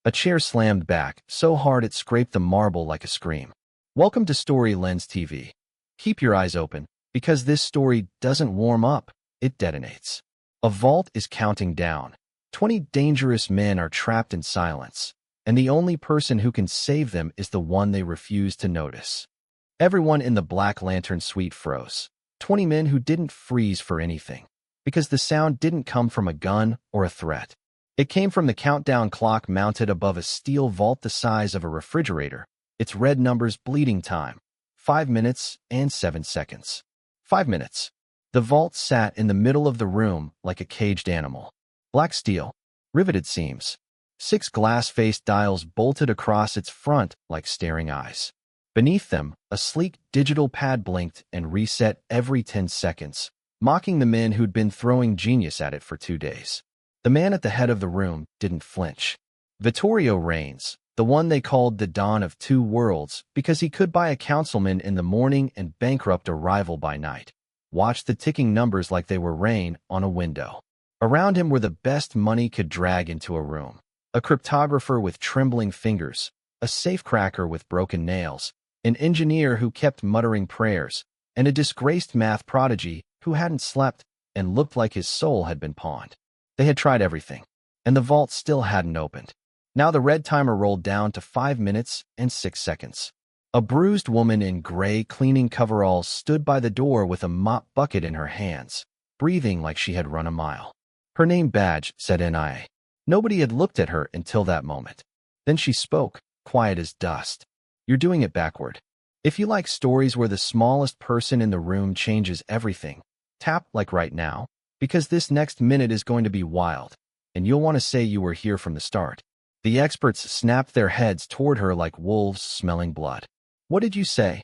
A chair slammed back, so hard it scraped the marble like a scream. Welcome to Story Lens TV. Keep your eyes open, because this story doesn't warm up, it detonates. A vault is counting down. 20 dangerous men are trapped in silence, and the only person who can save them is the one they refuse to notice. Everyone in the Black Lantern suite froze. 20 men who didn't freeze for anything, because the sound didn't come from a gun or a threat. It came from the countdown clock mounted above a steel vault the size of a refrigerator, its red numbers bleeding time. 5 minutes and 7 seconds. 5 minutes. The vault sat in the middle of the room like a caged animal. Black steel, riveted seams. 6 glass-faced dials bolted across its front like staring eyes. Beneath them, a sleek digital pad blinked and reset every 10 seconds, mocking the men who'd been throwing genius at it for 2 days. The man at the head of the room didn't flinch. Vittorio Reigns, the one they called the Dawn of Two Worlds because he could buy a councilman in the morning and bankrupt a rival by night, watched the ticking numbers like they were rain on a window. Around him were the best money could drag into a room. A cryptographer with trembling fingers, a safecracker with broken nails, an engineer who kept muttering prayers, and a disgraced math prodigy who hadn't slept and looked like his soul had been pawned. They had tried everything, and the vault still hadn't opened. Now the red timer rolled down to 5 minutes and 6 seconds. A bruised woman in gray cleaning coveralls stood by the door with a mop bucket in her hands, breathing like she had run a mile. Her name badge said NIA. Nobody had looked at her until that moment. Then she spoke, quiet as dust. You're doing it backward. If you like stories where the smallest person in the room changes everything, tap like right now, because this next minute is going to be wild, and you'll want to say you were here from the start. The experts snapped their heads toward her like wolves smelling blood. What did you say?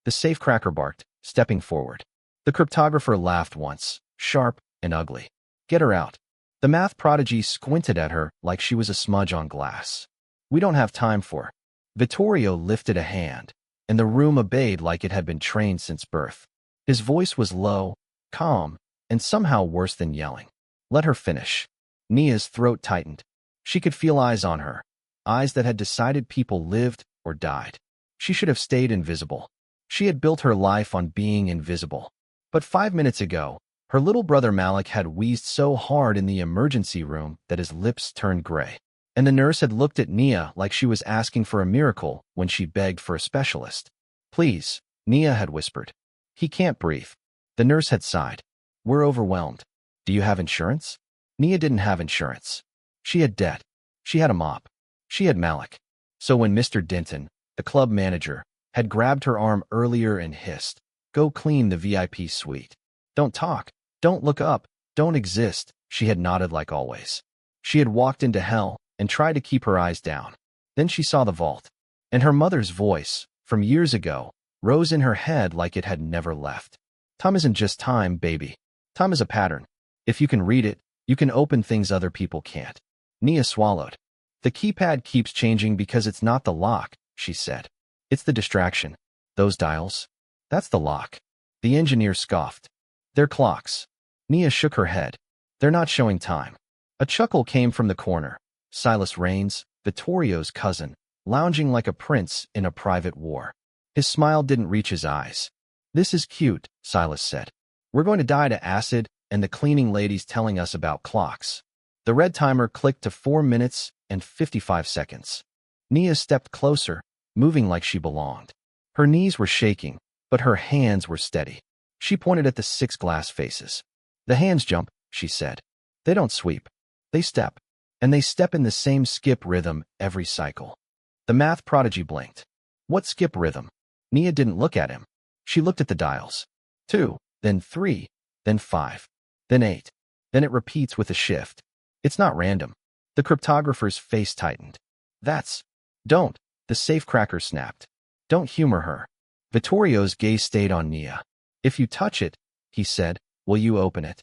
The safecracker barked, stepping forward. The cryptographer laughed once, sharp and ugly. Get her out. The math prodigy squinted at her like she was a smudge on glass. We don't have time for. Vittorio lifted a hand, and the room obeyed like it had been trained since birth. His voice was low, calm, and somehow worse than yelling. Let her finish. Nia's throat tightened. She could feel eyes on her, eyes that had decided people lived or died. She should have stayed invisible. She had built her life on being invisible. But 5 minutes ago, her little brother Malik had wheezed so hard in the emergency room that his lips turned gray. And the nurse had looked at Nia like she was asking for a miracle when she begged for a specialist. Please, Nia had whispered. He can't breathe. The nurse had sighed. We're overwhelmed. Do you have insurance? Nia didn't have insurance. She had debt. She had a mop. She had Malik. So when Mr. Denton, the club manager, had grabbed her arm earlier and hissed, go clean the VIP suite. Don't talk. Don't look up. Don't exist. She had nodded like always. She had walked into hell and tried to keep her eyes down. Then she saw the vault, and her mother's voice, from years ago, rose in her head like it had never left. Time isn't just time, baby. Time is a pattern. If you can read it, you can open things other people can't. Nia swallowed. The keypad keeps changing because it's not the lock, she said. It's the distraction. Those dials. That's the lock. The engineer scoffed. They're clocks. Nia shook her head. They're not showing time. A chuckle came from the corner. Silas Raines, Vittorio's cousin, lounging like a prince in a private war. His smile didn't reach his eyes. This is cute, Silas said. We're going to die to acid, and the cleaning lady's telling us about clocks. The red timer clicked to 4 minutes and 55 seconds. Nia stepped closer, moving like she belonged. Her knees were shaking, but her hands were steady. She pointed at the 6 glass faces. The hands jump, she said. They don't sweep. They step. And they step in the same skip rhythm every cycle. The math prodigy blinked. What skip rhythm? Nia didn't look at him. She looked at the dials. 2, then 3, then 5, then 8. Then it repeats with a shift. It's not random. The cryptographer's face tightened. Don't. The safecracker snapped. Don't humor her. Vittorio's gaze stayed on Nia. If you touch it, he said, will you open it?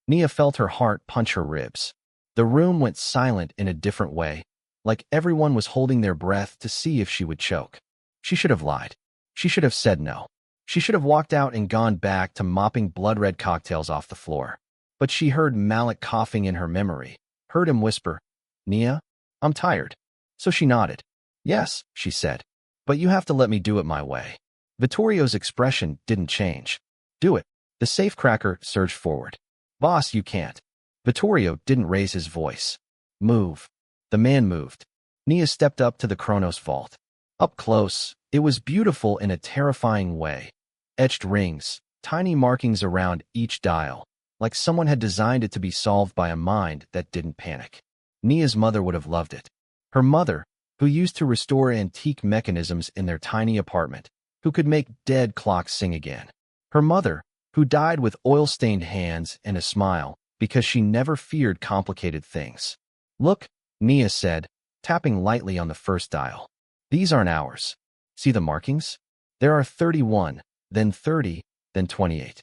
Nia felt her heart punch her ribs. The room went silent in a different way, like everyone was holding their breath to see if she would choke. She should have lied. She should have said no. She should have walked out and gone back to mopping blood-red cocktails off the floor. But she heard Malik coughing in her memory, heard him whisper, Nia, I'm tired. So she nodded. Yes, she said. But you have to let me do it my way. Vittorio's expression didn't change. Do it. The safecracker surged forward. Boss, you can't. Vittorio didn't raise his voice. Move. The man moved. Nia stepped up to the Kronos vault. Up close, it was beautiful in a terrifying way. Etched rings, tiny markings around each dial, like someone had designed it to be solved by a mind that didn't panic. Nia's mother would have loved it. Her mother, who used to restore antique mechanisms in their tiny apartment, who could make dead clocks sing again. Her mother, who died with oil-stained hands and a smile because she never feared complicated things. Look, Nia said, tapping lightly on the first dial. These aren't ours. See the markings? There are 31, then 30, then 28.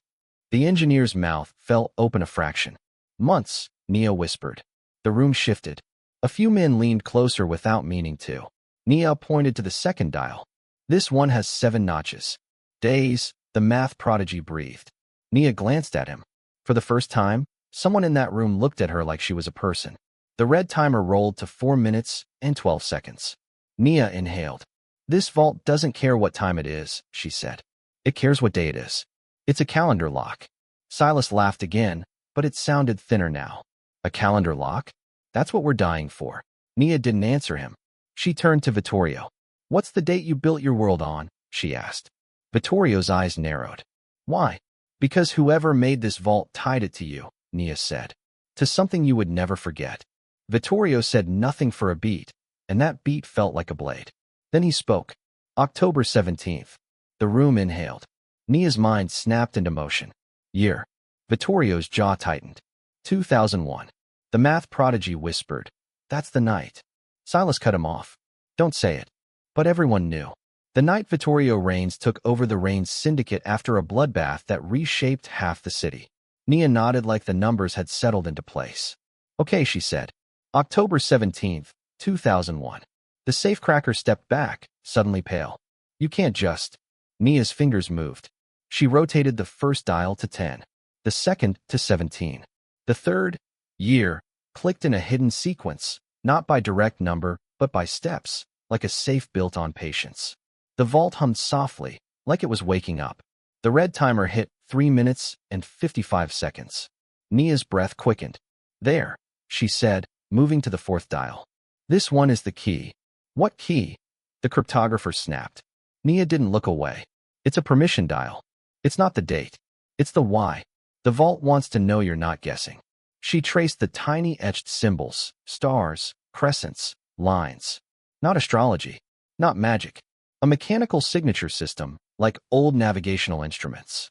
The engineer's mouth fell open a fraction. Months, Nia whispered. The room shifted. A few men leaned closer without meaning to. Nia pointed to the second dial. This one has 7 notches. Days, the math prodigy breathed. Nia glanced at him. For the first time, someone in that room looked at her like she was a person. The red timer rolled to 4 minutes and 12 seconds. Nia inhaled. This vault doesn't care what time it is, she said. It cares what day it is. It's a calendar lock. Silas laughed again, but it sounded thinner now. A calendar lock? That's what we're dying for. Nia didn't answer him. She turned to Vittorio. What's the date you built your world on? She asked. Vittorio's eyes narrowed. Why? Because whoever made this vault tied it to you, Nia said. To something you would never forget. Vittorio said nothing for a beat, and that beat felt like a blade. Then he spoke. October 17th. The room inhaled. Nia's mind snapped into motion. Year. Vittorio's jaw tightened. 2001. The math prodigy whispered. That's the night. Silas cut him off. Don't say it. But everyone knew. The night Vittorio Raines took over the Raines syndicate after a bloodbath that reshaped half the city. Nia nodded like the numbers had settled into place. Okay, she said. October 17th, 2001. The safecracker stepped back, suddenly pale. You can't just. Nia's fingers moved. She rotated the first dial to 10, the second to 17. The third, year, clicked in a hidden sequence, not by direct number, but by steps, like a safe built on patience. The vault hummed softly, like it was waking up. The red timer hit 3 minutes and 55 seconds. Nia's breath quickened. There, she said, moving to the fourth dial. This one is the key. What key? The cryptographer snapped. Nia didn't look away. It's a permission dial. It's not the date. It's the why. The vault wants to know you're not guessing. She traced the tiny etched symbols, stars, crescents, lines. Not astrology. Not magic. A mechanical signature system, like old navigational instruments.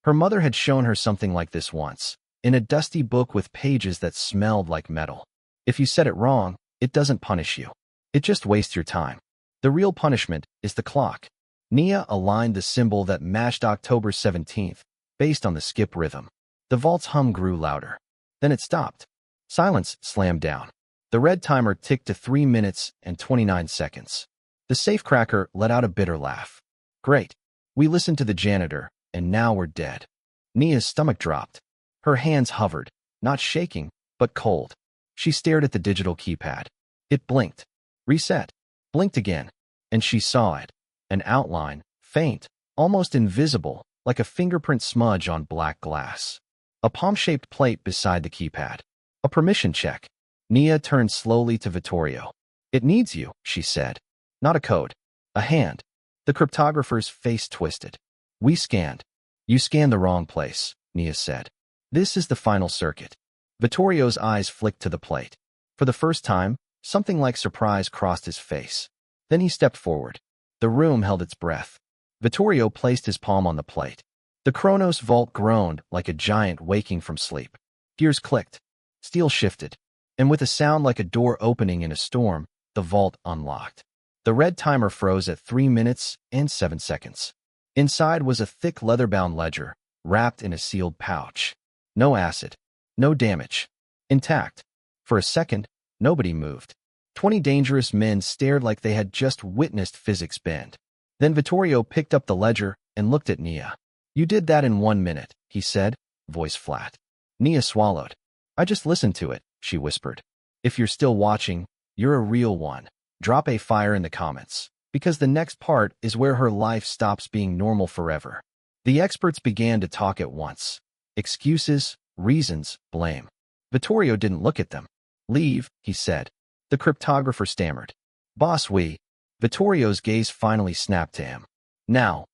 Her mother had shown her something like this once, in a dusty book with pages that smelled like metal. If you said it wrong, it doesn't punish you. It just wastes your time. The real punishment is the clock. Nia aligned the symbol that matched October 17th, based on the skip rhythm. The vault's hum grew louder. Then it stopped. Silence slammed down. The red timer ticked to 3 minutes and 29 seconds. The safecracker let out a bitter laugh. Great. We listened to the janitor, and now we're dead. Nia's stomach dropped. Her hands hovered, not shaking, but cold. She stared at the digital keypad. It blinked. Reset. Blinked again. And she saw it. An outline, faint, almost invisible, like a fingerprint smudge on black glass. A palm-shaped plate beside the keypad. A permission check. Nia turned slowly to Vittorio. It needs you, she said. Not a code. A hand. The cryptographer's face twisted. We scanned. You scanned the wrong place, Nia said. This is the final circuit. Vittorio's eyes flicked to the plate. For the first time, something like surprise crossed his face. Then he stepped forward. The room held its breath. Vittorio placed his palm on the plate. The Kronos vault groaned like a giant waking from sleep. Gears clicked. Steel shifted. And with a sound like a door opening in a storm, the vault unlocked. The red timer froze at 3 minutes and 7 seconds. Inside was a thick leather-bound ledger, wrapped in a sealed pouch. No acid. No damage. Intact. For a second, nobody moved. 20 dangerous men stared like they had just witnessed physics bend. Then Vittorio picked up the ledger and looked at Nia. You did that in 1 minute, he said, voice flat. Nia swallowed. I just listened to it, she whispered. If you're still watching, you're a real one. Drop a fire in the comments, because the next part is where her life stops being normal forever. The experts began to talk at once. Excuses, reasons, blame. Vittorio didn't look at them. Leave, he said. The cryptographer stammered. Boss, we. Vittorio's gaze finally snapped to him. Now.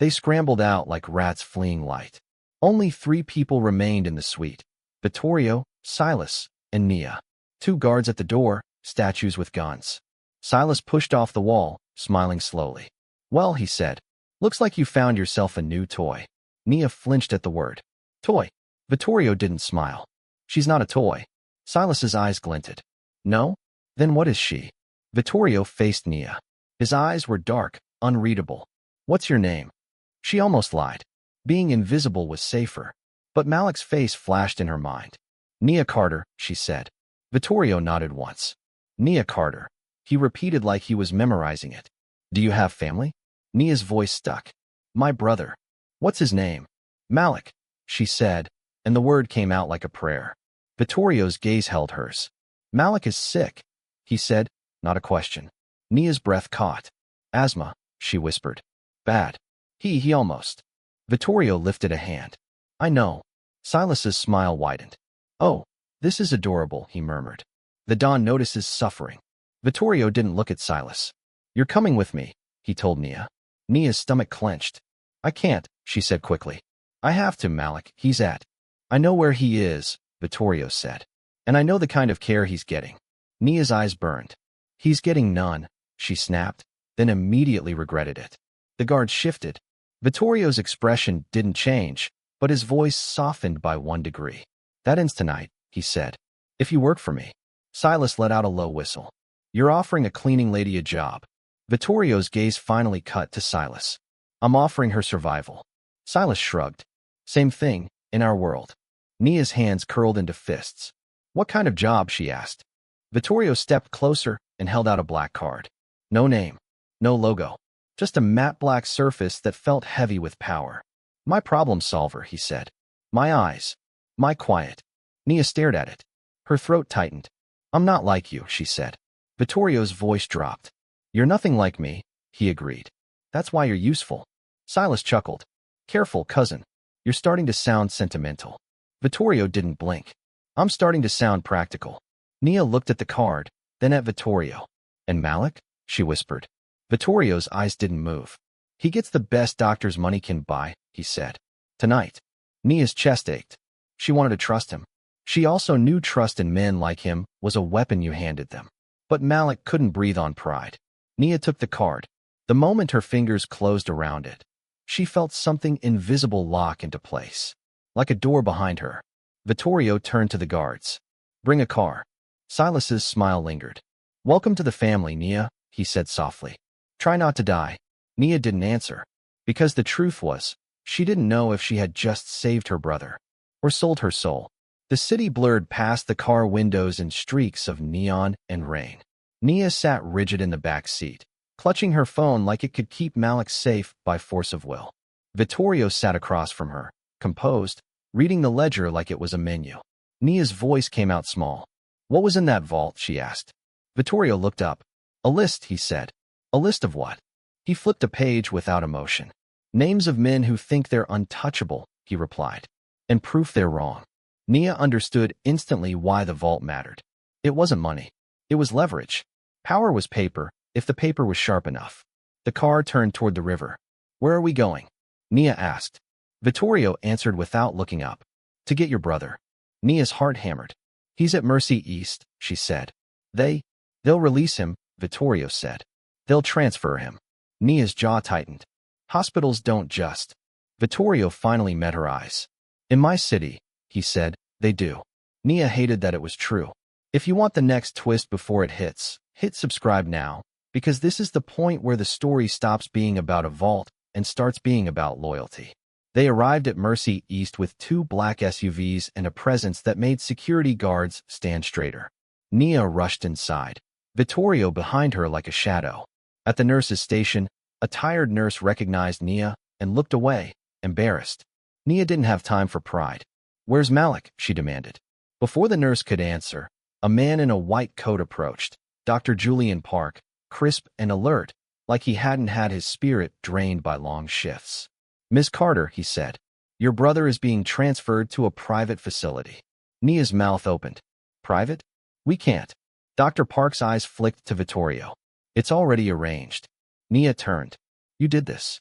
They scrambled out like rats fleeing light. Only 3 people remained in the suite. Vittorio, Silas, and Nia. 2 guards at the door, statues with guns. Silas pushed off the wall, smiling slowly. Well, he said. Looks like you found yourself a new toy. Nia flinched at the word. Toy. Vittorio didn't smile. She's not a toy. Silas's eyes glinted. No? Then what is she? Vittorio faced Nia. His eyes were dark, unreadable. What's your name? She almost lied. Being invisible was safer. But Malik's face flashed in her mind. Nia Carter, she said. Vittorio nodded once. Nia Carter. He repeated like he was memorizing it. Do you have family? Nia's voice stuck. My brother. What's his name? Malik, she said, and the word came out like a prayer. Vittorio's gaze held hers. Malik is sick, he said, not a question. Nia's breath caught. Asthma, she whispered. Bad. He almost. Vittorio lifted a hand. I know. Silas's smile widened. Oh, this is adorable, he murmured. The Don notices suffering. Vittorio didn't look at Silas. You're coming with me, he told Nia. Nia's stomach clenched. I can't, she said quickly. I have to, Malik. He's at. I know where he is, Vittorio said. And I know the kind of care he's getting. Nia's eyes burned. He's getting none, she snapped, then immediately regretted it. The guard shifted. Vittorio's expression didn't change, but his voice softened by 1 degree. That ends tonight, he said. If you work for me. Silas let out a low whistle. You're offering a cleaning lady a job. Vittorio's gaze finally cut to Silas. I'm offering her survival. Silas shrugged. Same thing, in our world. Nia's hands curled into fists. What kind of job, she asked. Vittorio stepped closer and held out a black card. No name. No logo. Just a matte black surface that felt heavy with power. My problem solver, he said. My eyes. My quiet. Nia stared at it. Her throat tightened. I'm not like you, she said. Vittorio's voice dropped. You're nothing like me, he agreed. That's why you're useful. Silas chuckled. Careful, cousin. You're starting to sound sentimental. Vittorio didn't blink. I'm starting to sound practical. Nia looked at the card, then at Vittorio. And Malik? She whispered. Vittorio's eyes didn't move. He gets the best doctor's money can buy, he said. Tonight. Nia's chest ached. She wanted to trust him. She also knew trust in men like him was a weapon you handed them. But Malik couldn't breathe on pride. Nia took the card. The moment her fingers closed around it, she felt something invisible lock into place. Like a door behind her. Vittorio turned to the guards. Bring a car. Silas's smile lingered. Welcome to the family, Nia, he said softly. Try not to die. Nia didn't answer. Because the truth was, she didn't know if she had just saved her brother. Or sold her soul. The city blurred past the car windows in streaks of neon and rain. Nia sat rigid in the back seat, clutching her phone like it could keep Malik safe by force of will. Vittorio sat across from her, composed, reading the ledger like it was a menu. Nia's voice came out small. What was in that vault, she asked. Vittorio looked up. A list, he said. A list of what? He flipped a page without emotion. Names of men who think they're untouchable, he replied. And proof they're wrong. Nia understood instantly why the vault mattered. It wasn't money. It was leverage. Power was paper, if the paper was sharp enough. The car turned toward the river. Where are we going? Nia asked. Vittorio answered without looking up. To get your brother. Nia's heart hammered. He's at Mercy East, she said. They'll release him, Vittorio said. They'll transfer him. Nia's jaw tightened. Hospitals don't just. Vittorio finally met her eyes. In my city, he said, they do. Nia hated that it was true. If you want the next twist before it hits, hit subscribe now, because this is the point where the story stops being about a vault and starts being about loyalty. They arrived at Mercy East with 2 black SUVs and a presence that made security guards stand straighter. Nia rushed inside. Vittorio behind her like a shadow. At the nurse's station, a tired nurse recognized Nia and looked away, embarrassed. Nia didn't have time for pride. Where's Malik? She demanded. Before the nurse could answer, a man in a white coat approached. Dr. Julian Park, crisp and alert, like he hadn't had his spirit drained by long shifts. "Miss Carter," he said, "your brother is being transferred to a private facility." Nia's mouth opened. "Private? We can't." Dr. Park's eyes flicked to Vittorio. "It's already arranged." Nia turned. "You did this."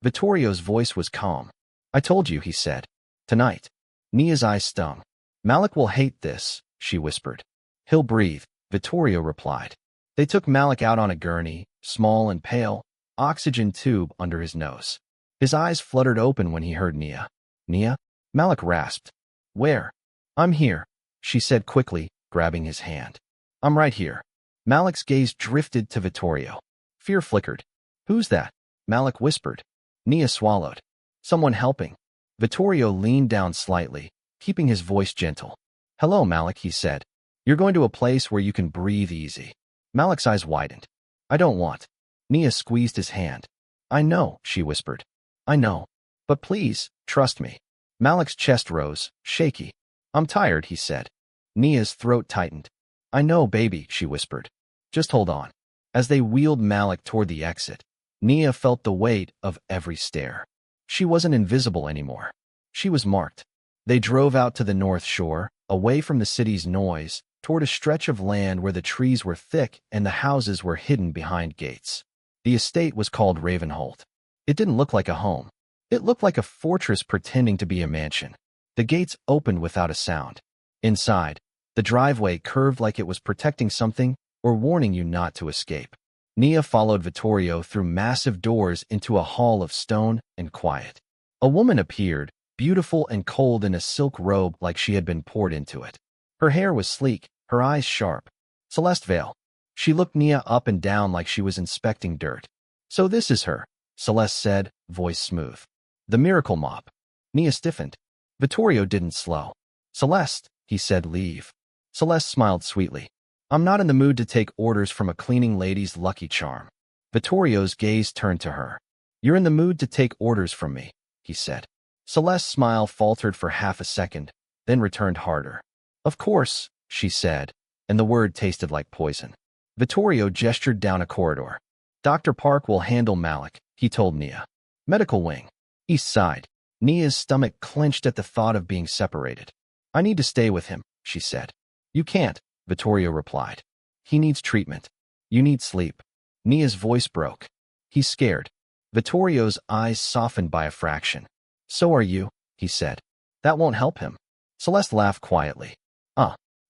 Vittorio's voice was calm. "I told you," he said. "Tonight." Nia's eyes stung. "Malik will hate this," she whispered. "He'll breathe," Vittorio replied. They took Malik out on a gurney, small and pale, oxygen tube under his nose. His eyes fluttered open when he heard Nia. "Nia?" Malik rasped. "Where?" "I'm here," she said quickly, grabbing his hand. "I'm right here." Malik's gaze drifted to Vittorio. Fear flickered. "Who's that?" Malik whispered. Nia swallowed. "Someone helping." Vittorio leaned down slightly, keeping his voice gentle. "Hello, Malik," he said. "You're going to a place where you can breathe easy." Malik's eyes widened. "I don't want." Nia squeezed his hand. "I know," she whispered. "I know. But please, trust me." Malik's chest rose, shaky. "I'm tired," he said. Nia's throat tightened. "I know, baby," she whispered. "Just hold on." As they wheeled Malik toward the exit, Nia felt the weight of every stare. She wasn't invisible anymore. She was marked. They drove out to the north shore, away from the city's noise, toward a stretch of land where the trees were thick and the houses were hidden behind gates. The estate was called Ravenholt. It didn't look like a home. It looked like a fortress pretending to be a mansion. The gates opened without a sound. Inside, the driveway curved like it was protecting something or warning you not to escape. Nia followed Vittorio through massive doors into a hall of stone and quiet. A woman appeared, beautiful and cold in a silk robe like she had been poured into it. Her hair was sleek, her eyes sharp. Celeste Vale. She looked Nia up and down like she was inspecting dirt. "So this is her," Celeste said, voice smooth. "The miracle mop." Nia stiffened. Vittorio didn't slow. "Celeste," he said, "leave." Celeste smiled sweetly. "I'm not in the mood to take orders from a cleaning lady's lucky charm." Vittorio's gaze turned to her. "You're in the mood to take orders from me," he said. Celeste's smile faltered for half a second, then returned harder. "Of course," she said, and the word tasted like poison. Vittorio gestured down a corridor. "Dr. Park will handle Malik," he told Nia. "Medical wing. East side." Nia's stomach clenched at the thought of being separated. "I need to stay with him," she said. "You can't," Vittorio replied. "He needs treatment. You need sleep." Nia's voice broke. "He's scared." Vittorio's eyes softened by a fraction. "So are you," he said. "That won't help him." Celeste laughed quietly.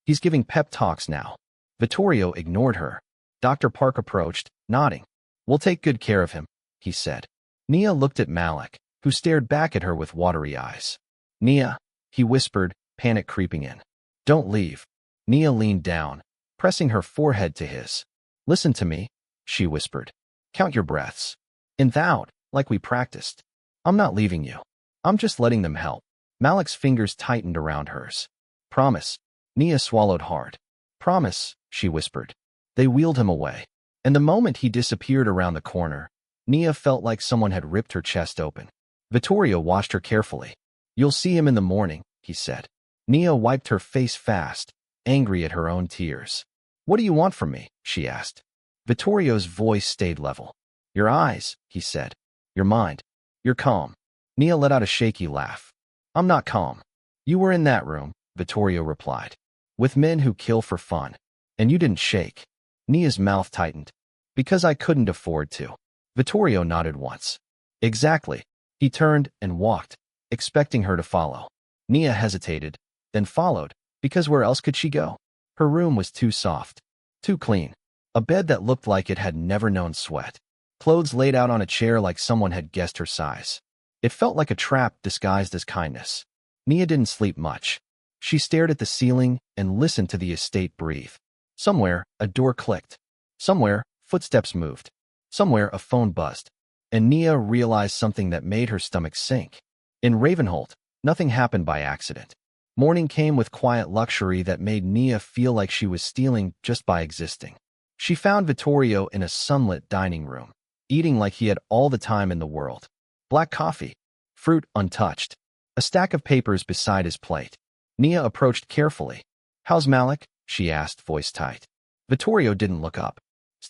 He's giving pep talks now." Vittorio ignored her. Dr. Park approached, nodding. "We'll take good care of him," he said. Nia looked at Malik, who stared back at her with watery eyes. "Nia," he whispered, panic creeping in. "Don't leave." Nia leaned down, pressing her forehead to his. "Listen to me," she whispered. "Count your breaths. In thou, like we practiced. I'm not leaving you. I'm just letting them help." Malik's fingers tightened around hers. "Promise." Nia swallowed hard. "Promise," she whispered. They wheeled him away. And the moment he disappeared around the corner, Nia felt like someone had ripped her chest open. Vittorio watched her carefully. "You'll see him in the morning," he said. Nia wiped her face fast, angry at her own tears. "What do you want from me?" she asked. Vittorio's voice stayed level. "Your eyes," he said. "Your mind. You're calm." Nia let out a shaky laugh. "I'm not calm." "You were in that room," Vittorio replied. "With men who kill for fun. And you didn't shake." Nia's mouth tightened. "Because I couldn't afford to." Vittorio nodded once. "Exactly." He turned and walked, expecting her to follow. Nia hesitated, then followed, because where else could she go? Her room was too soft, too clean. A bed that looked like it had never known sweat. Clothes laid out on a chair like someone had guessed her size. It felt like a trap disguised as kindness. Nia didn't sleep much. She stared at the ceiling and listened to the estate breathe. Somewhere, a door clicked. Somewhere, footsteps moved. Somewhere, a phone buzzed. And Nia realized something that made her stomach sink. In Ravenholt, nothing happened by accident. Morning came with quiet luxury that made Nia feel like she was stealing just by existing. She found Vittorio in a sunlit dining room, eating like he had all the time in the world. Black coffee, fruit untouched, a stack of papers beside his plate. Nia approached carefully. "How's Malik?" she asked, voice tight. Vittorio didn't look up.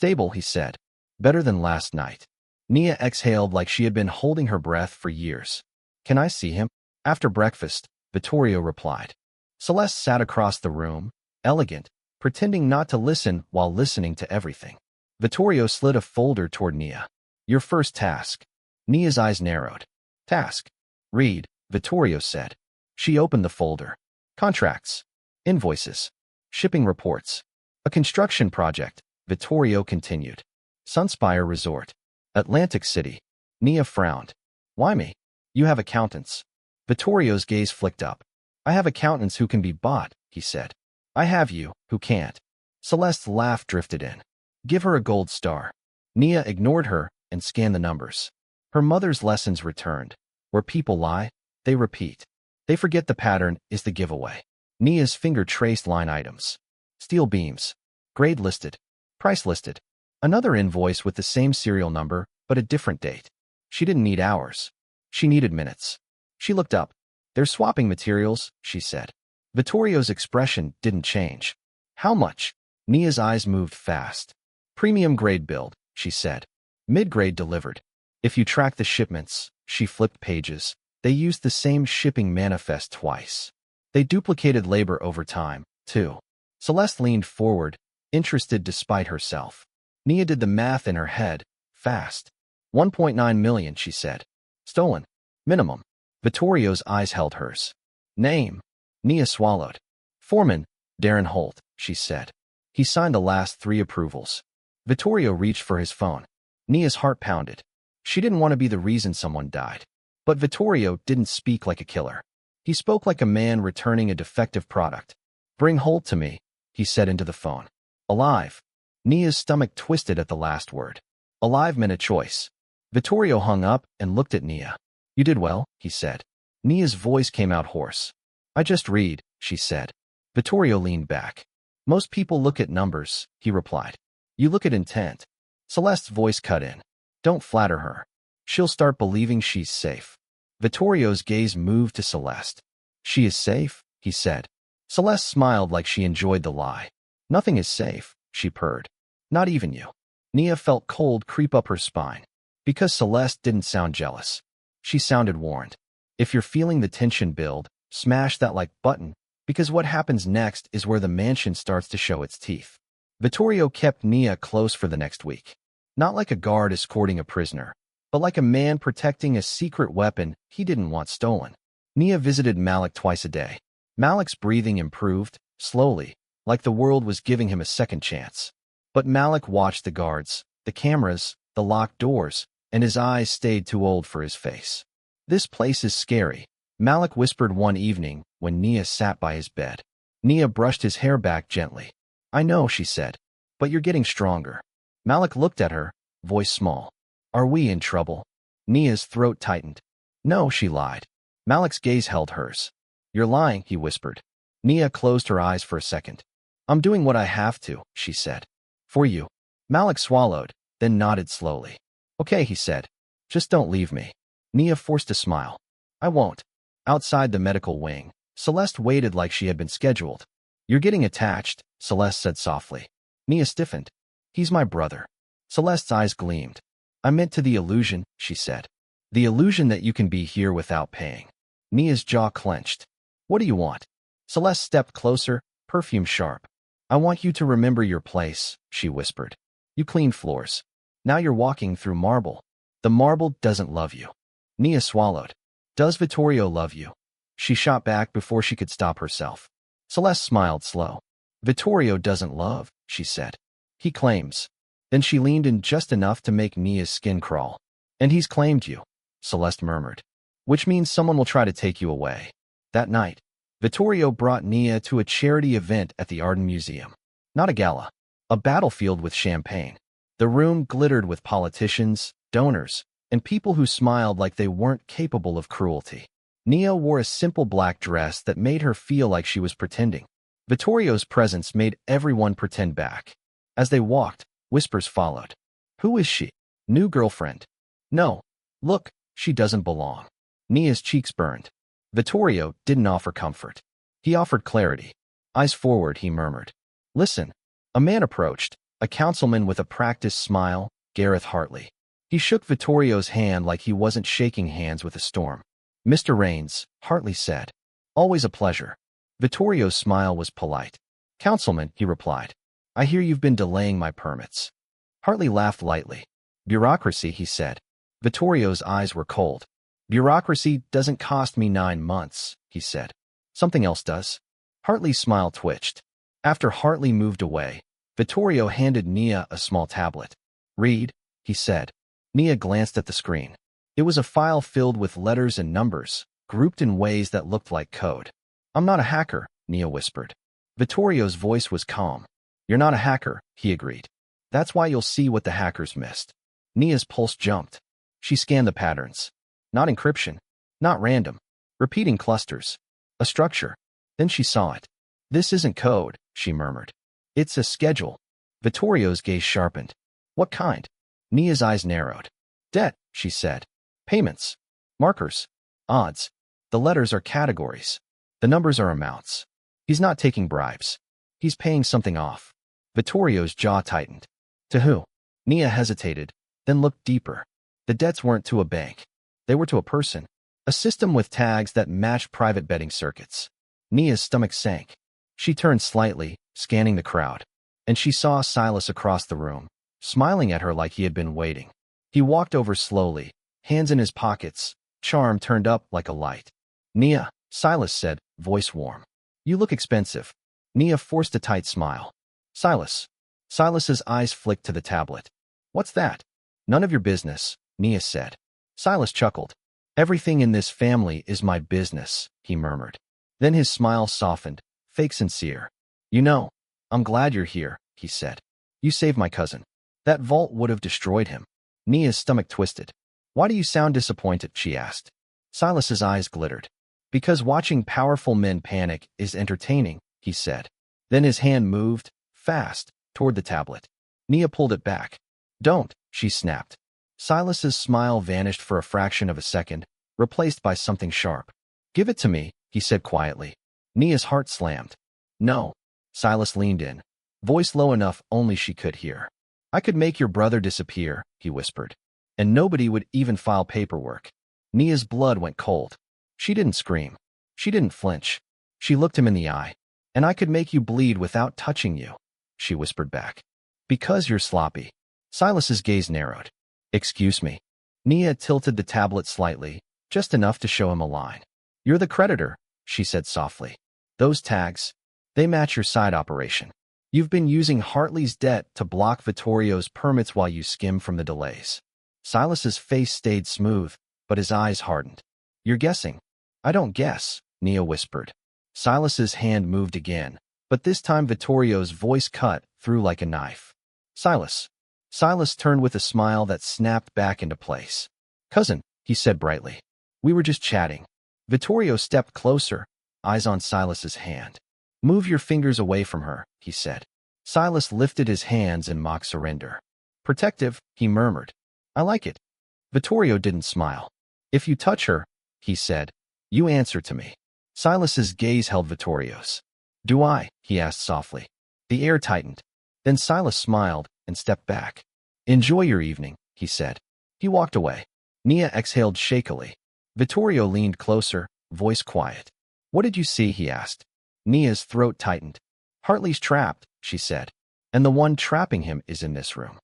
Stable, he said. Better than last night. Nia exhaled like she had been holding her breath for years. Can I see him? After breakfast, Vittorio replied. Celeste sat across the room, elegant, pretending not to listen while listening to everything. Vittorio slid a folder toward Nia. Your first task. Nia's eyes narrowed. Task. Read, Vittorio said. She opened the folder. Contracts. Invoices. Shipping reports. A construction project, Vittorio continued. Sunspire Resort. Atlantic City. Nia frowned. Why me? You have accountants. Vittorio's gaze flicked up. I have accountants who can be bought, he said. I have you, who can't. Celeste's laugh drifted in. Give her a gold star. Nia ignored her and scanned the numbers. Her mother's lessons returned. Where people lie, they repeat. They forget the pattern is the giveaway. Nia's finger traced line items. Steel beams. Grade listed. Price listed. Another invoice with the same serial number, but a different date. She didn't need hours. She needed minutes. She looked up. They're swapping materials, she said. Vittorio's expression didn't change. How much? Nia's eyes moved fast. Premium grade build, she said. Mid-grade delivered. If you track the shipments, she flipped pages. They used the same shipping manifest twice. They duplicated labor over time, too. Celeste leaned forward, interested despite herself. Nia did the math in her head, fast. 1.9 million, she said. Stolen. Minimum. Vittorio's eyes held hers. Name. Nia swallowed. Foreman, Darren Holt, she said. He signed the last 3 approvals. Vittorio reached for his phone. Nia's heart pounded. She didn't want to be the reason someone died. But Vittorio didn't speak like a killer. He spoke like a man returning a defective product. Bring Holt to me, he said into the phone. Alive. Nia's stomach twisted at the last word. Alive meant a choice. Vittorio hung up and looked at Nia. You did well, he said. Nia's voice came out hoarse. I just read, she said. Vittorio leaned back. Most people look at numbers, he replied. You look at intent. Celeste's voice cut in. Don't flatter her. She'll start believing she's safe. Vittorio's gaze moved to Celeste. She is safe, he said. Celeste smiled like she enjoyed the lie. Nothing is safe, she purred. Not even you. Nia felt cold creep up her spine. Because Celeste didn't sound jealous. She sounded warned. If you're feeling the tension build, smash that like button, because what happens next is where the mansion starts to show its teeth. Vittorio kept Nia close for the next week. Not like a guard escorting a prisoner, but like a man protecting a secret weapon he didn't want stolen. Nia visited Malik twice a day. Malik's breathing improved, slowly, like the world was giving him a second chance. But Malik watched the guards, the cameras, the locked doors, and his eyes stayed too old for his face. This place is scary, Malik whispered one evening when Nia sat by his bed. Nia brushed his hair back gently. I know, she said, but you're getting stronger. Malik looked at her, voice small. Are we in trouble? Nia's throat tightened. No, she lied. Malik's gaze held hers. You're lying, he whispered. Nia closed her eyes for a second. I'm doing what I have to, she said. For you. Malik swallowed, then nodded slowly. Okay, he said. Just don't leave me. Nia forced a smile. I won't. Outside the medical wing, Celeste waited like she had been scheduled. You're getting attached, Celeste said softly. Nia stiffened. He's my brother. Celeste's eyes gleamed. I meant to the illusion, she said. The illusion that you can be here without paying. Nia's jaw clenched. What do you want? Celeste stepped closer, perfume sharp. I want you to remember your place, she whispered. You cleaned floors. Now you're walking through marble. The marble doesn't love you. Nia swallowed. Does Vittorio love you? She shot back before she could stop herself. Celeste smiled slow. Vittorio doesn't love, she said. He claims. Then she leaned in just enough to make Nia's skin crawl. And he's claimed you, Celeste murmured. Which means someone will try to take you away. That night, Vittorio brought Nia to a charity event at the Arden Museum. Not a gala. A battlefield with champagne. The room glittered with politicians, donors, and people who smiled like they weren't capable of cruelty. Nia wore a simple black dress that made her feel like she was pretending. Vittorio's presence made everyone pretend back. As they walked, whispers followed. Who is she? New girlfriend. No. Look, she doesn't belong. Nia's cheeks burned. Vittorio didn't offer comfort. He offered clarity. Eyes forward, he murmured. Listen. A man approached, A councilman with a practiced smile, Gareth Hartley. He shook Vittorio's hand like he wasn't shaking hands with a storm. Mr. Rains, Hartley said. Always a pleasure. Vittorio's smile was polite. Councilman, he replied. I hear you've been delaying my permits. Hartley laughed lightly. Bureaucracy, he said. Vittorio's eyes were cold. Bureaucracy doesn't cost me 9 months, he said. Something else does. Hartley's smile twitched. After Hartley moved away, Vittorio handed Nia a small tablet. Read, he said. Nia glanced at the screen. It was a file filled with letters and numbers, grouped in ways that looked like code. I'm not a hacker, Nia whispered. Vittorio's voice was calm. You're not a hacker, he agreed. That's why you'll see what the hackers missed. Nia's pulse jumped. She scanned the patterns. Not encryption. Not random. Repeating clusters. A structure. Then she saw it. This isn't code, she murmured. It's a schedule. Vittorio's gaze sharpened. What kind? Nia's eyes narrowed. Debt, she said. Payments. Markers. Odds. The letters are categories. The numbers are amounts. He's not taking bribes. He's paying something off. Vittorio's jaw tightened. To who? Nia hesitated, then looked deeper. The debts weren't to a bank. They were to a person. A system with tags that matched private betting circuits. Nia's stomach sank. She turned slightly, scanning the crowd. And she saw Silas across the room, smiling at her like he had been waiting. He walked over slowly, hands in his pockets, charm turned up like a light. Nia, Silas said, voice warm. You look expensive. Nia forced a tight smile. Silas. Silas's eyes flicked to the tablet. What's that? None of your business, Nia said. Silas chuckled. Everything in this family is my business, he murmured. Then his smile softened, fake sincere. You know, I'm glad you're here, he said. You saved my cousin. That vault would have destroyed him. Nia's stomach twisted. Why do you sound disappointed, she asked. Silas's eyes glittered. Because watching powerful men panic is entertaining, he said. Then his hand moved, fast, toward the tablet. Nia pulled it back. Don't, she snapped. Silas's smile vanished for a fraction of a second, replaced by something sharp. Give it to me, he said quietly. Nia's heart slammed. No. Silas leaned in, voice low enough only she could hear. I could make your brother disappear, he whispered. And nobody would even file paperwork. Nia's blood went cold. She didn't scream. She didn't flinch. She looked him in the eye. And I could make you bleed without touching you, she whispered back. Because you're sloppy. Silas's gaze narrowed. Excuse me. Nia tilted the tablet slightly, just enough to show him a line. You're the creditor, she said softly. Those tags, they match your side operation. You've been using Hartley's debt to block Vittorio's permits while you skim from the delays. Silas's face stayed smooth, but his eyes hardened. You're guessing. I don't guess, Nia whispered. Silas's hand moved again, but this time Vittorio's voice cut through like a knife. Silas. Silas turned with a smile that snapped back into place. Cousin, he said brightly. We were just chatting. Vittorio stepped closer, eyes on Silas's hand. Move your fingers away from her, he said. Silas lifted his hands in mock surrender. Protective, he murmured. I like it. Vittorio didn't smile. If you touch her, he said, you answer to me. Silas's gaze held Vittorio's. Do I? He asked softly. The air tightened. Then Silas smiled and stepped back. Enjoy your evening, he said. He walked away. Nia exhaled shakily. Vittorio leaned closer, voice quiet. What did you see? He asked. Nia's throat tightened. Hartley's trapped, she said. And the one trapping him is in this room.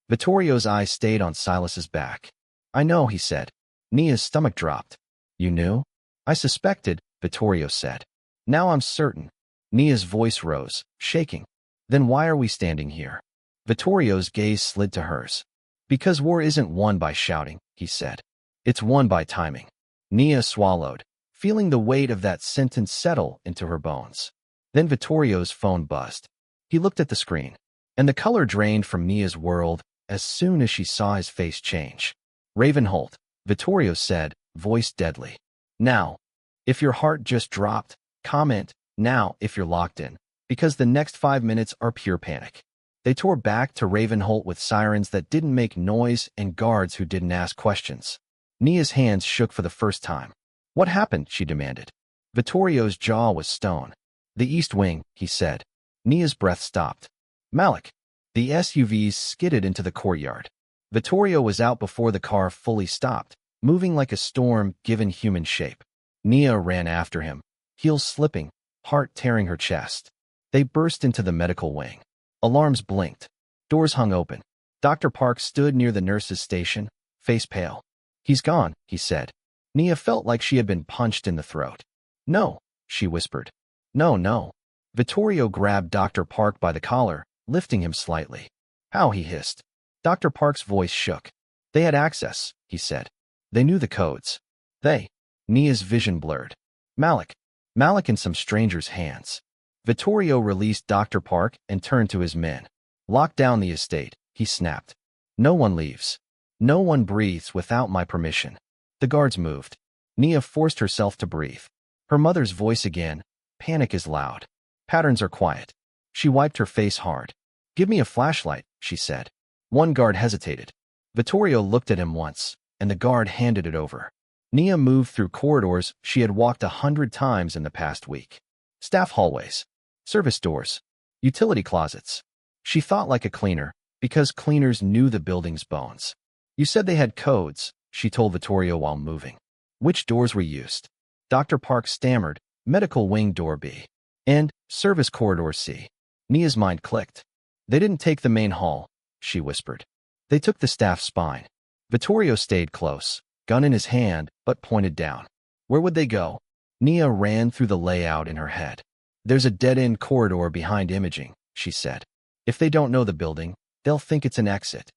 Vittorio's eyes stayed on Silas's back. I know, he said. Nia's stomach dropped. You knew? I suspected, Vittorio said. Now I'm certain. Nia's voice rose, shaking. Then why are we standing here? Vittorio's gaze slid to hers. Because war isn't won by shouting, he said. It's won by timing. Nia swallowed, feeling the weight of that sentence settle into her bones. Then Vittorio's phone buzzed. He looked at the screen, and the color drained from Nia's world as soon as she saw his face change. Ravenholt, Vittorio said, voice deadly. Now, if your heart just dropped, comment now if you're locked in, because the next 5 minutes are pure panic. They tore back to Ravenholt with sirens that didn't make noise and guards who didn't ask questions. Nia's hands shook for the first time. What happened? She demanded. Vittorio's jaw was stone. The East Wing, he said. Nia's breath stopped. Malik. The SUVs skidded into the courtyard. Vittorio was out before the car fully stopped, moving like a storm given human shape. Nia ran after him, heels slipping, heart tearing her chest. They burst into the medical wing. Alarms blinked. Doors hung open. Dr. Park stood near the nurse's station, face pale. "He's gone," he said. Nia felt like she had been punched in the throat. "No," she whispered. "No, no." Vittorio grabbed Dr. Park by the collar, lifting him slightly. "How?" he hissed. Dr. Park's voice shook. "They had access," he said. "They knew the codes." "They?" Nia's vision blurred. Malik. Malik in some stranger's hands. Vittorio released Dr. Park and turned to his men. "Lock down the estate," he snapped. "No one leaves. No one breathes without my permission." The guards moved. Nia forced herself to breathe. Her mother's voice again. "Panic is loud. Patterns are quiet." She wiped her face hard. "Give me a flashlight," she said. One guard hesitated. Vittorio looked at him once, and the guard handed it over. Nia moved through corridors she had walked 100 times in the past week. Staff hallways. Service doors. Utility closets. She thought like a cleaner, because cleaners knew the building's bones. "You said they had codes," she told Vittorio while moving. "Which doors were used?" Dr. Park stammered, "Medical wing door B. And service corridor C." Nia's mind clicked. "They didn't take the main hall," she whispered. "They took the staff spine." Vittorio stayed close, gun in his hand, but pointed down. "Where would they go?" Nia ran through the layout in her head. "There's a dead-end corridor behind imaging," she said. "If they don't know the building, they'll think it's an exit."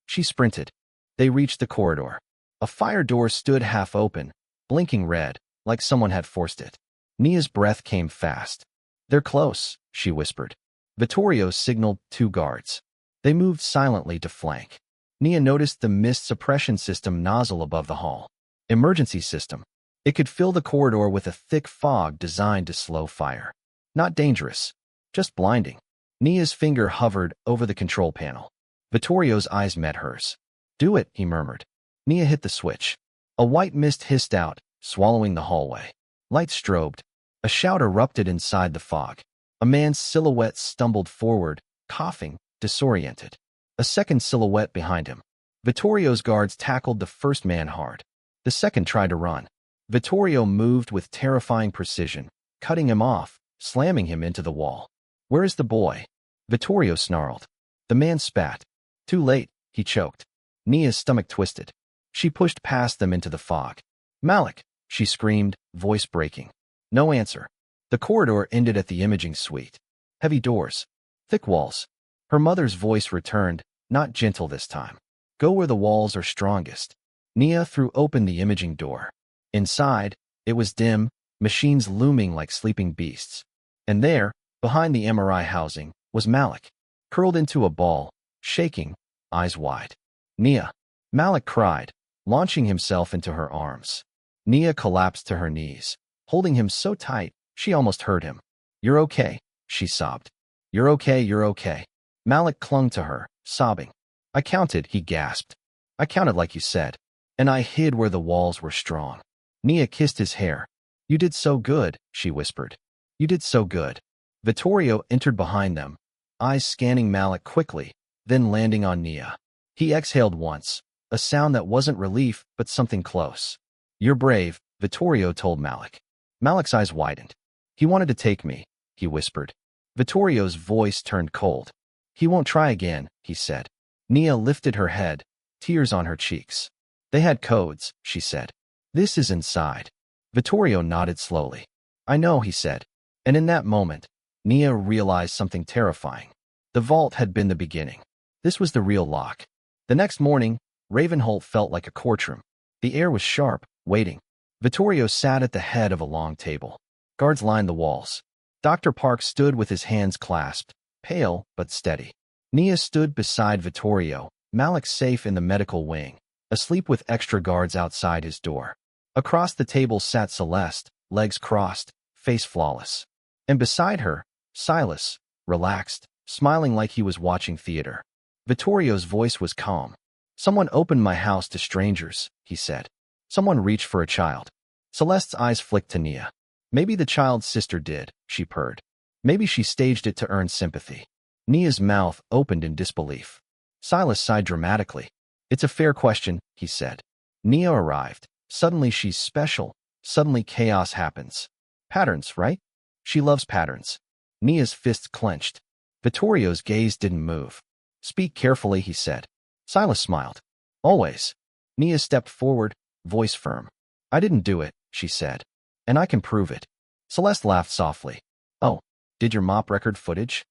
She sprinted. They reached the corridor. A fire door stood half open, blinking red, like someone had forced it. Nia's breath came fast. "They're close," she whispered. Vittorio signaled 2 guards. They moved silently to flank. Nia noticed the mist suppression system nozzle above the hall. Emergency system. It could fill the corridor with a thick fog designed to slow fire. Not dangerous, just blinding. Nia's finger hovered over the control panel. Vittorio's eyes met hers. "Do it," he murmured. Nia hit the switch. A white mist hissed out, swallowing the hallway. Light strobed. A shout erupted inside the fog. A man's silhouette stumbled forward, coughing, disoriented. A second silhouette behind him. Vittorio's guards tackled the first man hard. The second tried to run. Vittorio moved with terrifying precision, cutting him off, slamming him into the wall. "Where is the boy?" Vittorio snarled. The man spat. "Too late," he choked. Nia's stomach twisted. She pushed past them into the fog. "Malik!" she screamed, voice breaking. No answer. The corridor ended at the imaging suite. Heavy doors. Thick walls. Her mother's voice returned, not gentle this time. "Go where the walls are strongest." Nia threw open the imaging door. Inside, it was dim, machines looming like sleeping beasts. And there, behind the MRI housing, was Malik, curled into a ball, shaking, eyes wide. "Nia!" Malik cried, launching himself into her arms. Nia collapsed to her knees, holding him so tight she almost hurt him. "You're okay," she sobbed. "You're okay, you're okay." Malik clung to her, sobbing. "I counted," he gasped. "I counted like you said. And I hid where the walls were strong." Nia kissed his hair. "You did so good," she whispered. "You did so good." Vittorio entered behind them, eyes scanning Malik quickly, then landing on Nia. He exhaled once, a sound that wasn't relief but something close. "You're brave," Vittorio told Malik. Malik's eyes widened. "He wanted to take me," he whispered. Vittorio's voice turned cold. "He won't try again," he said. Nia lifted her head, tears on her cheeks. "They had codes," she said. "This is inside." Vittorio nodded slowly. "I know," he said. And in that moment, Nia realized something terrifying. The vault had been the beginning. This was the real lock. The next morning, Ravenholt felt like a courtroom. The air was sharp, waiting. Vittorio sat at the head of a long table. Guards lined the walls. Dr. Park stood with his hands clasped, pale but steady. Nia stood beside Vittorio, Malik safe in the medical wing, asleep with extra guards outside his door. Across the table sat Celeste, legs crossed, face flawless. And beside her, Silas, relaxed, smiling like he was watching theater. Vittorio's voice was calm. "Someone opened my house to strangers," he said. "Someone reached for a child." Celeste's eyes flicked to Nia. "Maybe the child's sister did," she purred. "Maybe she staged it to earn sympathy." Nia's mouth opened in disbelief. Silas sighed dramatically. It's a fair question, he said. Nia arrived. Suddenly she's special. Suddenly chaos happens. Patterns, right? She loves patterns. Nia's fists clenched. Vittorio's gaze didn't move. Speak carefully, he said. Silas smiled. Always. Nia stepped forward, voice firm. I didn't do it, she said. And I can prove it. Celeste laughed softly. Oh, did your mop record footage?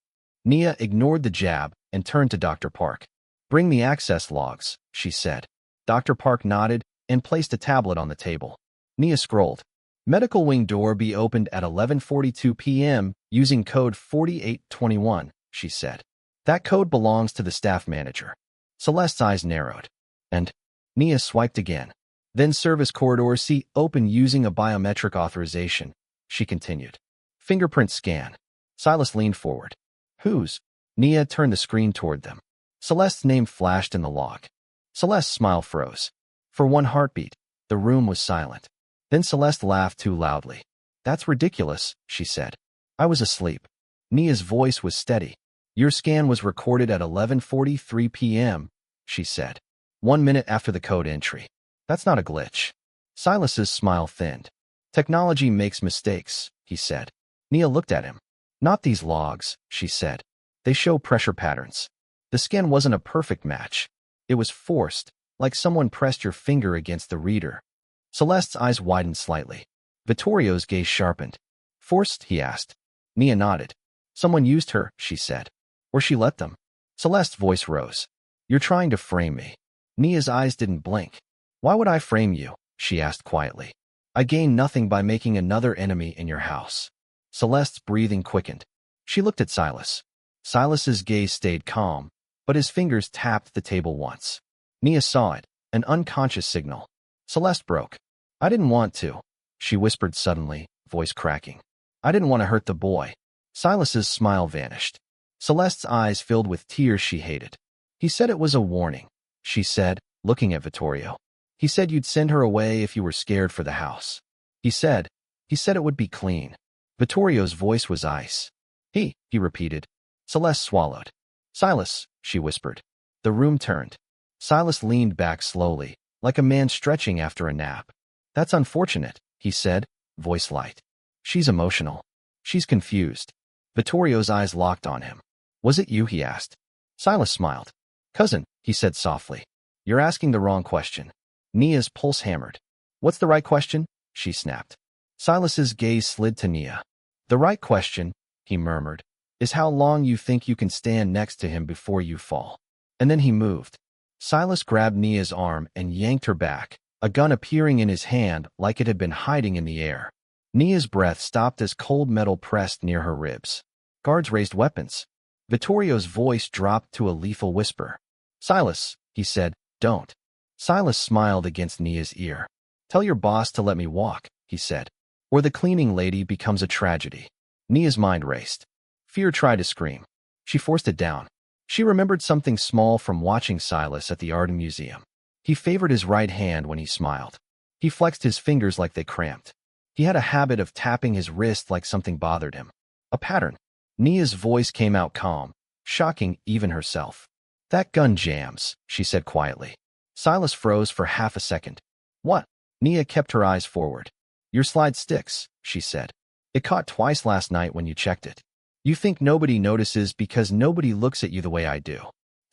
Nia ignored the jab and turned to Dr. Park. Bring the access logs, she said. Dr. Park nodded and placed a tablet on the table. Nia scrolled. Medical wing door be opened at 11:42 p.m. using code 4821, she said. That code belongs to the staff manager. Celeste's eyes narrowed. And Nia swiped again. Then service corridor C open using a biometric authorization, she continued. Fingerprint scan. Silas leaned forward. Whose? Nia turned the screen toward them. Celeste's name flashed in the log. Celeste's smile froze. For one heartbeat, the room was silent. Then Celeste laughed too loudly. That's ridiculous, she said. I was asleep. Nia's voice was steady. Your scan was recorded at 11:43 p.m., she said. 1 minute after the code entry. That's not a glitch. Silas's smile thinned. Technology makes mistakes, he said. Nia looked at him. Not these logs, she said. They show pressure patterns. The scan wasn't a perfect match. It was forced, like someone pressed your finger against the reader. Celeste's eyes widened slightly. Vittorio's gaze sharpened. Forced, he asked. Nia nodded. Someone used her, she said. Or she let them. Celeste's voice rose. You're trying to frame me. Nia's eyes didn't blink. Why would I frame you? She asked quietly. I gain nothing by making another enemy in your house. Celeste's breathing quickened. She looked at Silas. Silas's gaze stayed calm, but his fingers tapped the table once. Nia saw it, an unconscious signal. Celeste broke. I didn't want to, she whispered suddenly, voice cracking. I didn't want to hurt the boy. Silas's smile vanished. Celeste's eyes filled with tears she hated. He said it was a warning, she said, looking at Vittorio. He said you'd send her away if you were scared for the house. He said it would be clean. Vittorio's voice was ice. He repeated. Celeste swallowed. Silas, she whispered. The room turned. Silas leaned back slowly, like a man stretching after a nap. That's unfortunate, he said, voice light. She's emotional. She's confused. Vittorio's eyes locked on him. Was it you, he asked. Silas smiled. Cousin, he said softly. You're asking the wrong question. Nia's pulse hammered. What's the right question? She snapped. Silas's gaze slid to Nia. The right question, he murmured, is how long you think you can stand next to him before you fall. And then he moved. Silas grabbed Nia's arm and yanked her back, a gun appearing in his hand like it had been hiding in the air. Nia's breath stopped as cold metal pressed near her ribs. Guards raised weapons. Vittorio's voice dropped to a lethal whisper. Silas, he said, don't. Silas smiled against Nia's ear. Tell your boss to let me walk, he said, or the cleaning lady becomes a tragedy. Nia's mind raced. Fear tried to scream. She forced it down. She remembered something small from watching Silas at the art museum. He favored his right hand when he smiled. He flexed his fingers like they cramped. He had a habit of tapping his wrist like something bothered him. A pattern. Nia's voice came out calm, shocking even herself. That gun jams, she said quietly. Silas froze for half a second. What? Nia kept her eyes forward. Your slide sticks, she said. It caught twice last night when you checked it. You think nobody notices because nobody looks at you the way I do.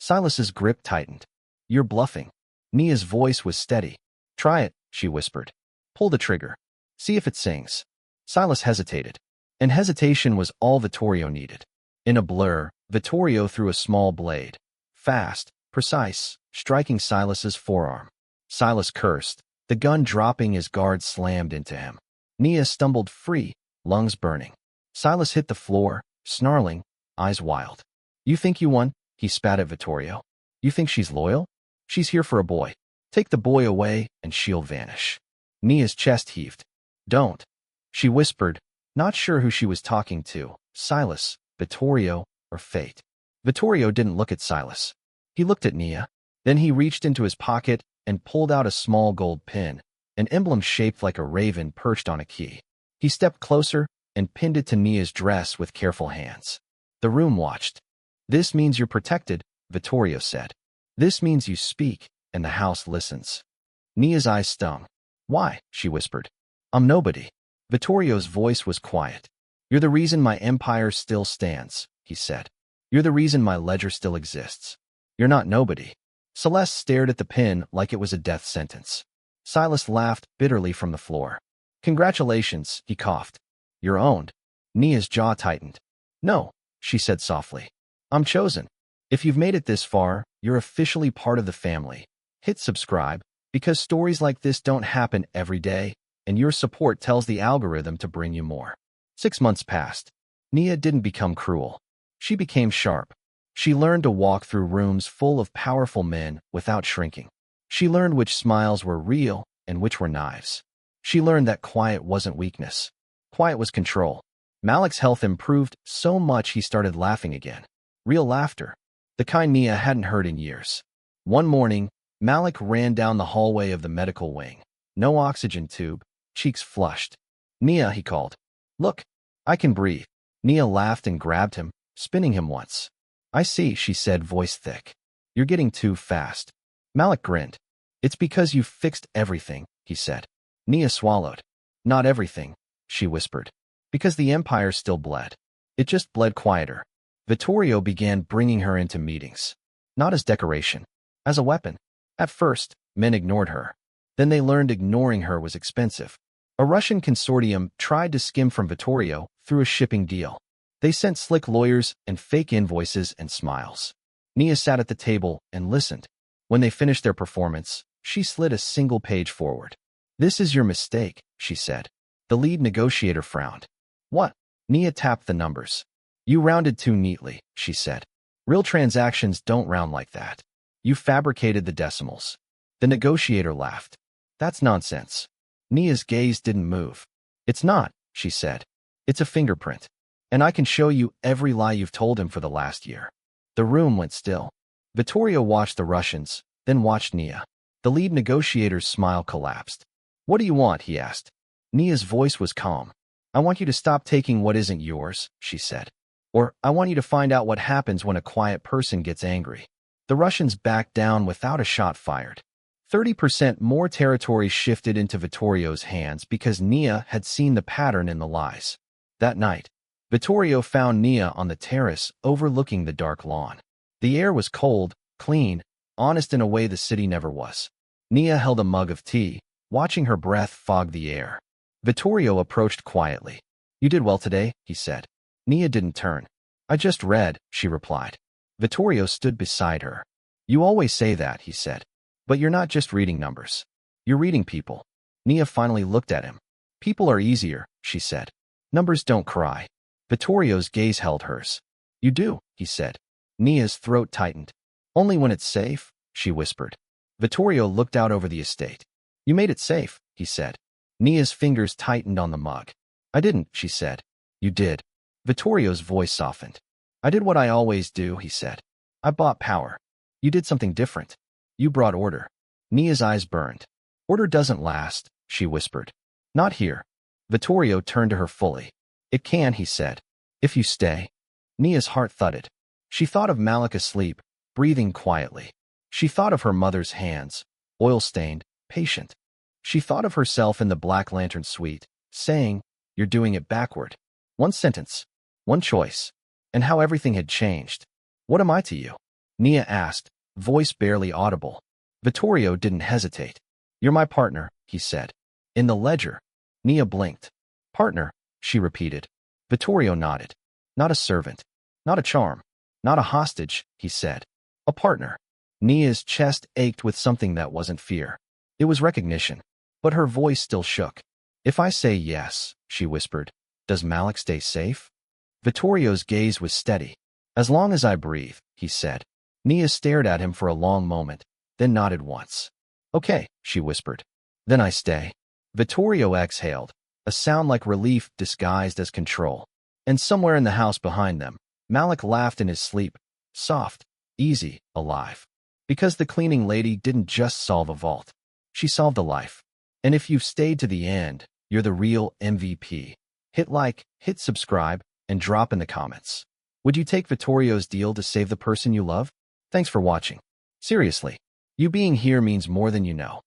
Silas's grip tightened. You're bluffing. Nia's voice was steady. Try it, she whispered. Pull the trigger. See if it sings. Silas hesitated. And hesitation was all Vittorio needed. In a blur, Vittorio threw a small blade. Fast, precise, striking Silas's forearm. Silas cursed, the gun dropping as guards slammed into him. Nia stumbled free, lungs burning. Silas hit the floor, snarling, eyes wild. You think you won? He spat at Vittorio. You think she's loyal? She's here for a boy. Take the boy away and she'll vanish. Nia's chest heaved. Don't. She whispered, not sure who she was talking to, Silas, Vittorio, or fate. Vittorio didn't look at Silas. He looked at Nia. Then he reached into his pocket and pulled out a small gold pin, an emblem shaped like a raven perched on a key. He stepped closer and pinned it to Nia's dress with careful hands. The room watched. This means you're protected, Vittorio said. This means you speak, and the house listens. Nia's eyes stung. Why? She whispered. I'm nobody. Vittorio's voice was quiet. You're the reason my empire still stands, he said. You're the reason my ledger still exists. You're not nobody. Celeste stared at the pin like it was a death sentence. Silas laughed bitterly from the floor. Congratulations, he coughed. You're owned. Nia's jaw tightened. No, she said softly. I'm chosen. If you've made it this far, you're officially part of the family. Hit subscribe, because stories like this don't happen every day, and your support tells the algorithm to bring you more. 6 months passed. Nia didn't become cruel. She became sharp. She learned to walk through rooms full of powerful men without shrinking. She learned which smiles were real and which were knives. She learned that quiet wasn't weakness. Quiet was control. Malik's health improved so much he started laughing again. Real laughter. The kind Nia hadn't heard in years. One morning, Malik ran down the hallway of the medical wing. No oxygen tube, cheeks flushed. Nia, he called. Look, I can breathe. Nia laughed and grabbed him, spinning him once. I see, she said, voice thick. You're getting too fast. Malik grinned. It's because you fixed everything, he said. Nia swallowed. Not everything, she whispered. Because the empire still bled. It just bled quieter. Vittorio began bringing her into meetings. Not as decoration. As a weapon. At first, men ignored her. Then they learned ignoring her was expensive. A Russian consortium tried to skim from Vittorio through a shipping deal. They sent slick lawyers and fake invoices and smiles. Nia sat at the table and listened. When they finished their performance, she slid a single page forward. This is your mistake, she said. The lead negotiator frowned. What? Nia tapped the numbers. You rounded too neatly, she said. Real transactions don't round like that. You fabricated the decimals. The negotiator laughed. That's nonsense. Nia's gaze didn't move. It's not, she said. It's a fingerprint. And I can show you every lie you've told him for the last year. The room went still. Vittorio watched the Russians, then watched Nia. The lead negotiator's smile collapsed. What do you want? He asked. Nia's voice was calm. I want you to stop taking what isn't yours, she said. Or, I want you to find out what happens when a quiet person gets angry. The Russians backed down without a shot fired. 30% more territory shifted into Vittorio's hands because Nia had seen the pattern in the lies. That night, Vittorio found Nia on the terrace overlooking the dark lawn. The air was cold, clean, honest in a way the city never was. Nia held a mug of tea, watching her breath fog the air. Vittorio approached quietly. You did well today, he said. Nia didn't turn. I just read, she replied. Vittorio stood beside her. You always say that, he said. But you're not just reading numbers. You're reading people. Nia finally looked at him. People are easier, she said. Numbers don't cry. Vittorio's gaze held hers. You do, he said. Nia's throat tightened. Only when it's safe, she whispered. Vittorio looked out over the estate. You made it safe, he said. Nia's fingers tightened on the mug. I didn't, she said. You did. Vittorio's voice softened. I did what I always do, he said. I bought power. You did something different. You brought order. Nia's eyes burned. Order doesn't last, she whispered. Not here. Vittorio turned to her fully. It can, he said. If you stay. Nia's heart thudded. She thought of Malik asleep, breathing quietly. She thought of her mother's hands, oil-stained, patient. She thought of herself in the Black Lantern suite, saying, You're doing it backward. One sentence. One choice. And how everything had changed. What am I to you? Nia asked, voice barely audible. Vittorio didn't hesitate. You're my partner, he said. In the ledger. Nia blinked. Partner, she repeated. Vittorio nodded. Not a servant. Not a charm. Not a hostage, he said. A partner. Nia's chest ached with something that wasn't fear. It was recognition. But her voice still shook. If I say yes, she whispered, does Malik stay safe? Vittorio's gaze was steady. As long as I breathe, he said. Nia stared at him for a long moment, then nodded once. Okay, she whispered. Then I stay. Vittorio exhaled, a sound like relief disguised as control. And somewhere in the house behind them, Malik laughed in his sleep, soft, easy, alive. Because the cleaning lady didn't just solve a vault. She solved a life. And if you've stayed to the end, you're the real MVP. Hit like, hit subscribe, and drop in the comments. Would you take Vittorio's deal to save the person you love? Thanks for watching. Seriously, you being here means more than you know.